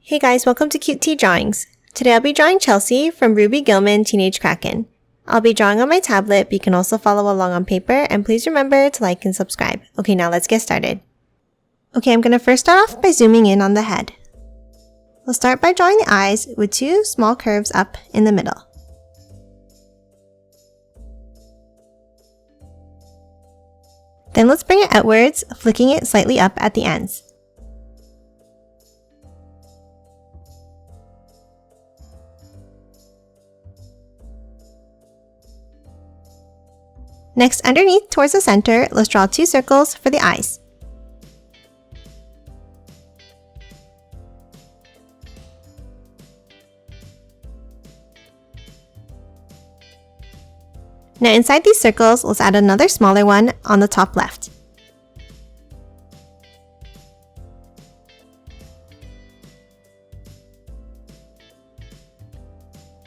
Hey guys, welcome to Cute Tea Drawings. Today I'll be drawing Chelsea from Gillman Teenage Kraken. I'll be drawing on my tablet, but you can also follow along on paper, and please remember to like and subscribe. Okay, now let's get started. Okay, I'm going to first start off by zooming in on the head. We'll start by drawing the eyes with two small curves up in the middle. Then let's bring it outwards, flicking it slightly up at the ends. Next, underneath towards the center, let's draw two circles for the eyes. Now inside these circles, let's add another smaller one on the top left.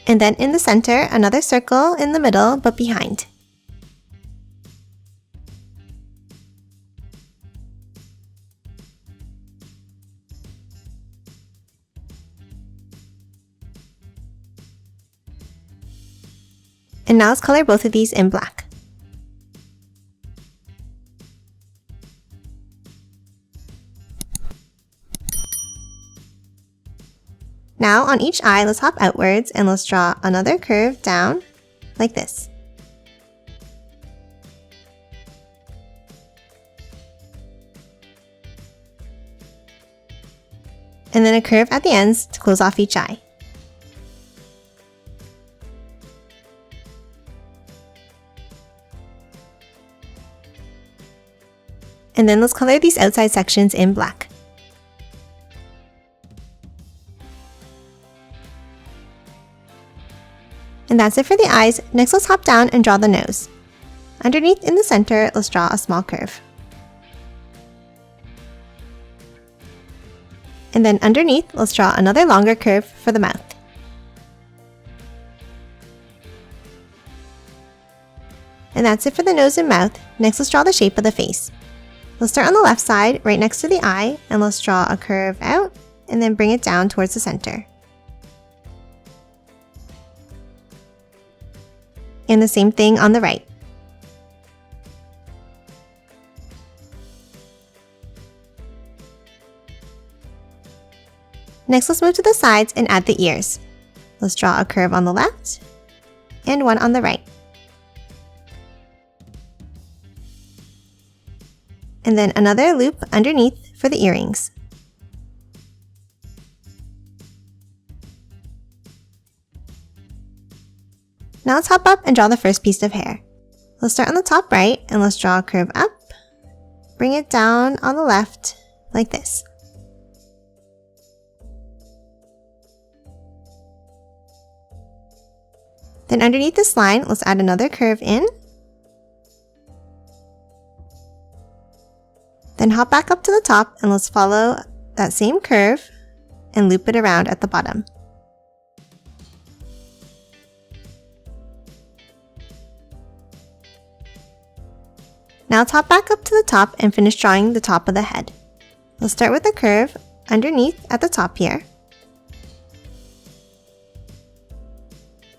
And then in the center, another circle in the middle, but behind. And now let's color both of these in black. Now on each eye, let's hop outwards and let's draw another curve down like this. And then a curve at the ends to close off each eye. And then let's color these outside sections in black. And that's it for the eyes. Next, let's hop down and draw the nose. Underneath in the center, let's draw a small curve. And then underneath, let's draw another longer curve for the mouth. And that's it for the nose and mouth. Next, let's draw the shape of the face. Let's start on the left side, right next to the eye, and let's draw a curve out, and then bring it down towards the center. And the same thing on the right. Next, let's move to the sides and add the ears. Let's draw a curve on the left, and one on the right. And then another loop underneath for the earrings. Now let's hop up and draw the first piece of hair. Let's start on the top right and let's draw a curve up, bring it down on the left like this. Then underneath this line, let's add another curve in. Then hop back up to the top and let's follow that same curve and loop it around at the bottom. Now let's hop back up to the top and finish drawing the top of the head. Let's start with a curve underneath at the top here.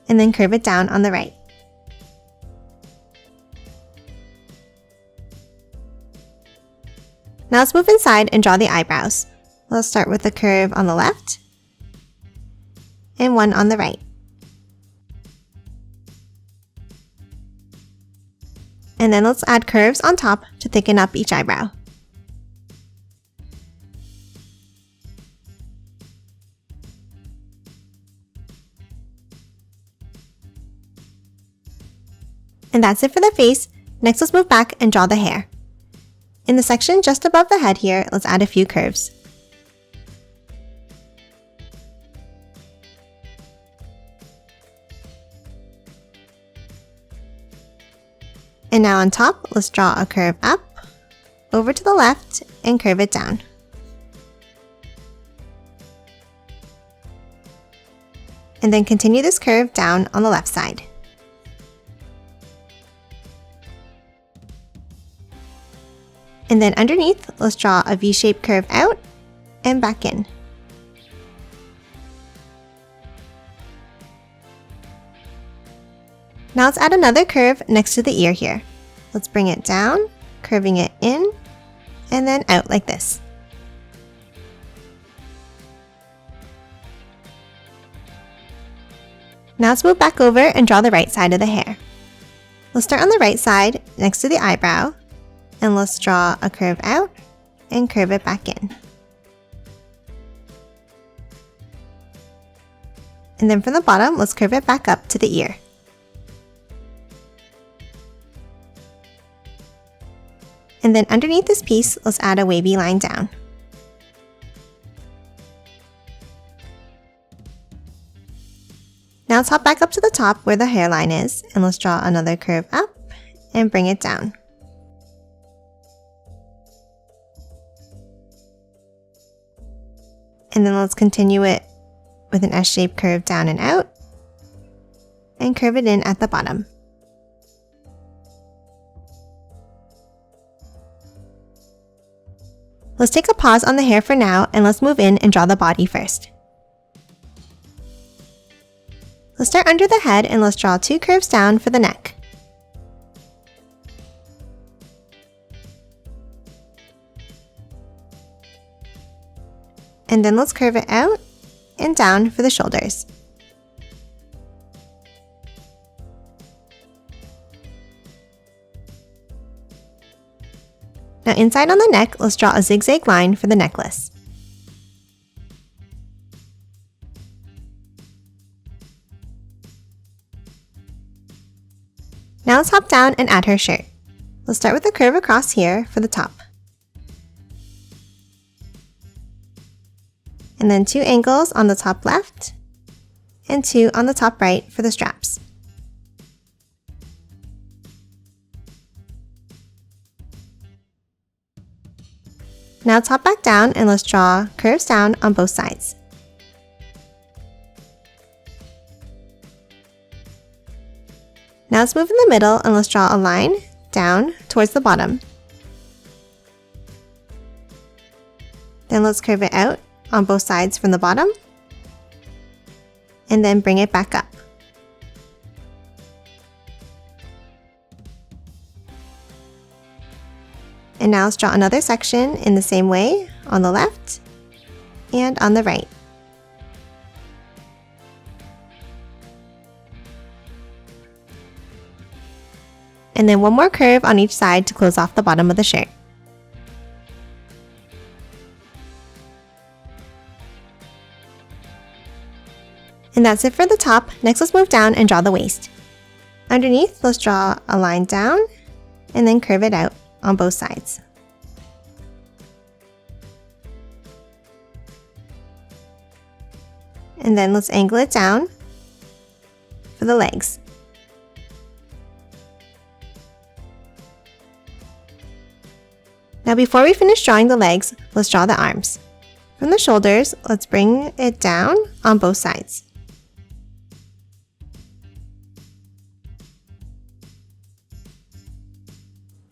And then curve it down on the right. Now let's move inside and draw the eyebrows. Let's start with a curve on the left and one on the right. And then let's add curves on top to thicken up each eyebrow. And that's it for the face. Next, let's move back and draw the hair. In the section just above the head here, let's add a few curves. And now on top, let's draw a curve up, over to the left, and curve it down. And then continue this curve down on the left side. And then underneath, let's draw a V-shaped curve out and back in. Now let's add another curve next to the ear here. Let's bring it down, curving it in, and then out like this. Now let's move back over and draw the right side of the hair. Let's start on the right side next to the eyebrow, and let's draw a curve out and curve it back in. And then from the bottom, let's curve it back up to the ear. And then underneath this piece, let's add a wavy line down. Now let's hop back up to the top where the hairline is, and let's draw another curve up and bring it down. And then let's continue it with an S-shaped curve down and out, and curve it in at the bottom. Let's take a pause on the hair for now, and let's move in and draw the body first. Let's start under the head, and let's draw 2 curves down for the neck. And then let's curve it out and down for the shoulders. Now inside on the neck, let's draw a zigzag line for the necklace. Now let's hop down and add her shirt. Let's start with a curve across here for the top. And then 2 angles on the top left, and 2 on the top right for the straps. Now let's hop back down, and let's draw curves down on both sides. Now let's move in the middle, and let's draw a line down towards the bottom. Then let's curve it out on both sides from the bottom, and then bring it back up. And now let's draw another section in the same way on the left and on the right. And then one more curve on each side to close off the bottom of the shirt. And that's it for the top. Next, let's move down and draw the waist. Underneath, let's draw a line down and then curve it out on both sides. And then let's angle it down for the legs. Now before we finish drawing the legs, let's draw the arms. From the shoulders, let's bring it down on both sides.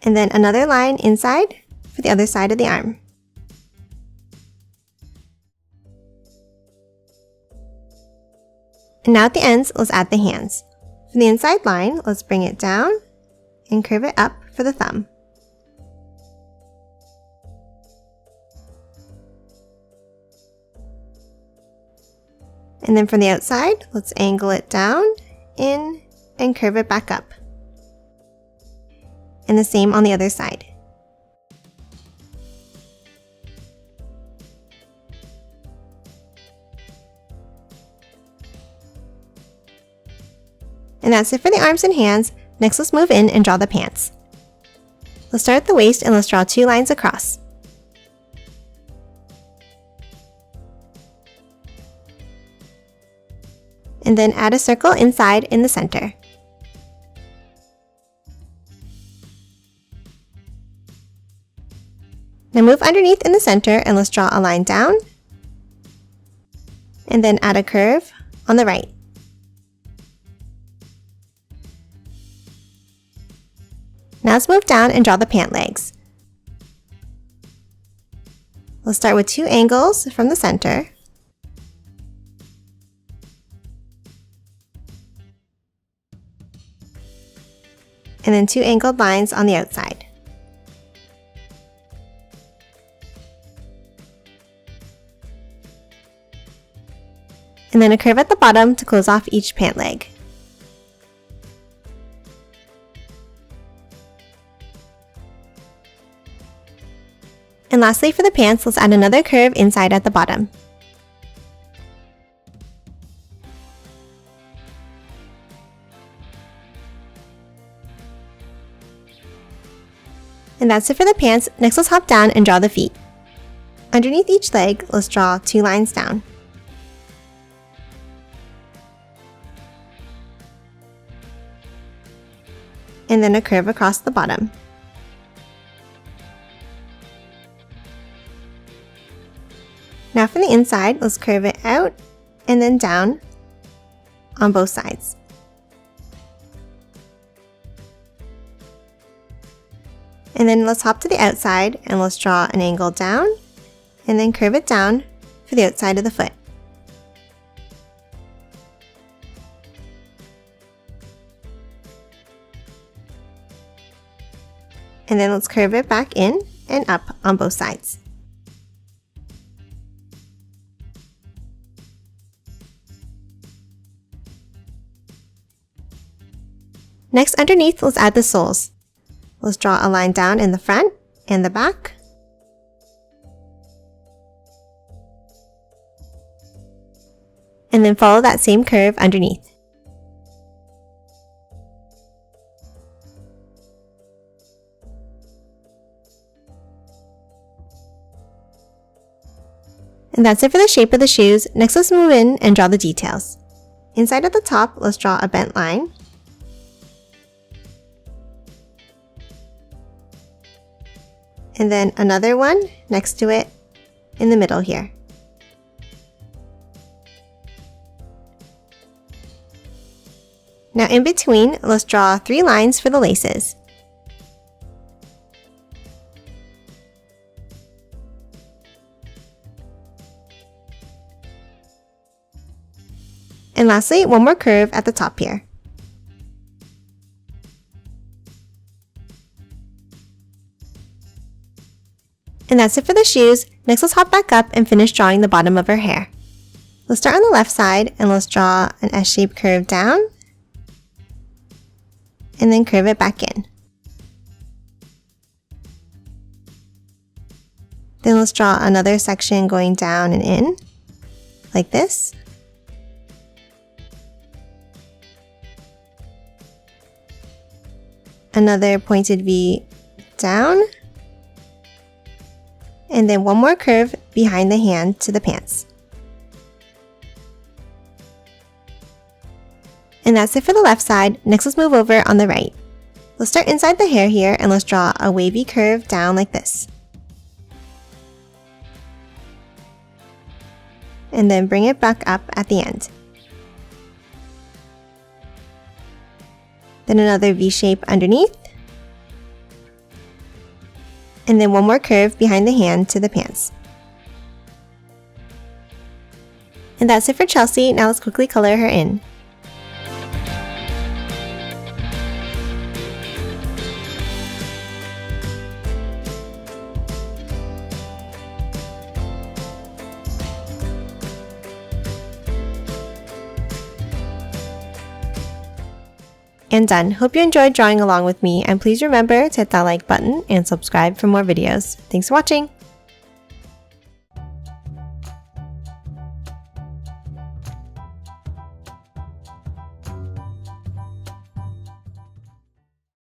And then another line inside for the other side of the arm. And now at the ends, let's add the hands. For the inside line, let's bring it down and curve it up for the thumb. And then from the outside, let's angle it down, in, and curve it back up. And the same on the other side. And that's it for the arms and hands. Next, let's move in and draw the pants. Let's start at the waist, and let's draw 2 lines across. And then add a circle inside in the center. Now move underneath in the center, and let's draw a line down, and then add a curve on the right. Now let's move down and draw the pant legs. Let's start with 2 angles from the center. and then 2 angled lines on the outside. And then a curve at the bottom to close off each pant leg. And lastly, for the pants, let's add another curve inside at the bottom. And that's it for the pants. Next, let's hop down and draw the feet. Underneath each leg, let's draw 2 lines down. And then a curve across the bottom. Now from the inside, let's curve it out and then down on both sides. And then let's hop to the outside and let's draw an angle down and then curve it down for the outside of the foot. And then let's curve it back in and up on both sides. Next, underneath, let's add the soles. Let's draw a line down in the front and the back. And then follow that same curve underneath. And that's it for the shape of the shoes. Next, let's move in and draw the details. Inside at the top, let's draw a bent line. And then another one next to it in the middle here. Now in between, let's draw 3 lines for the laces. And lastly, one more curve at the top here. And that's it for the shoes. Next, let's hop back up and finish drawing the bottom of her hair. Let's start on the left side and let's draw an S-shaped curve down and then curve it back in. Then let's draw another section going down and in, like this. Another pointed V down. And then one more curve behind the hand to the pants. And that's it for the left side. Next, let's move over on the right. Let's start inside the hair here and let's draw a wavy curve down like this. And then bring it back up at the end. Then another V shape underneath. And then one more curve behind the hand to the pants. And that's it for Chelsea. Now let's quickly color her in. And done. Hope you enjoyed drawing along with me, and please remember to hit that like button and subscribe for more videos. Thanks for watching!